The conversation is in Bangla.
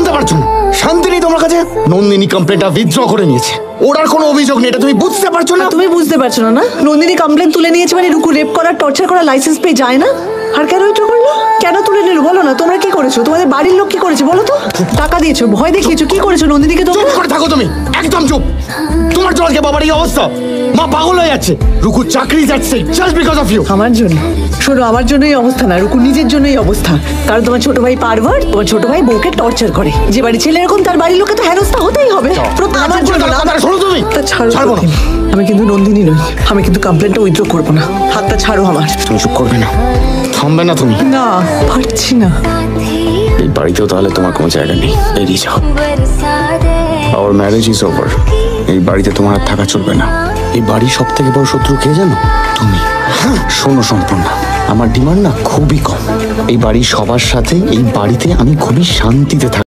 বুঝতে পারছো না? শান্তি নেই তোমার কাছে? নন্দিনী কমপ্লেনটা উইথড্র করে নিয়েছে, ওর আর কোনো অভিযোগ নেই, এটা তুমি বুঝতে পারছো না? তুমি বুঝতে পারছো না? নন্দিনী কমপ্লেন তুলে নিয়েছে মানে রুকু রেপ করার, টর্চার করার লাইসেন্স পেয়ে যায় না? আর কেন এটা করলো? কেন তুলে নিল বলো না? তোমরা কি করেছো? তোমাদের বাড়ির লোক কি করেছে বলো তো? টাকা দিয়েছো, ভয় দেখিয়েছো, কি করেছো নন্দিনীকে? চুপ করে থাকো তুমি, একদম চুপ। তোমার জন্য আজকে বাবার এই অবস্থা, মা পাগল হয়ে যাচ্ছে। রুকুর চাকরি যাচ্ছে জাস্ট বিকজ অফ ইউ। আমার জন্য? শোনো, আমার জন্যই অবস্থা না, রুকু নিজের জন্যই অবস্থা। কারণ তোমার ছোট ভাই পারভার, তোমার ছোট ভাই বউকে টর্চার করে। যে বাড়ি ছেলে এরকম তার বাড়ির লোকে তো হেনস্থা হতেই হবে। আমার জন্য না। শোনো তুমি, তা ছাড়বো না। আমি কিন্তু নন্দিনী নই, আমি কিন্তু কমপ্লেনটা উইথড্র করবো না। হাতটা ছাড়ো আমার। তুমি চুপ করবে না, থামবে না তুমি? না, পারছি না। এই বাড়িতেও তাহলে তোমার কোনো জায়গা নেই, বেরিয়ে যাও। Our marriage is over. এই বাড়িতে তোমার আর থাকা চলবে না। এই বাড়ির সব থেকে বড় শত্রু কে জানো? তুমি। শোনো সম্পূর্ণ, আমার ডিমান্ড না খুবই কম। এই বাড়ির সবার সাথে এই বাড়িতে আমি খুবই শান্তিতে থাকি।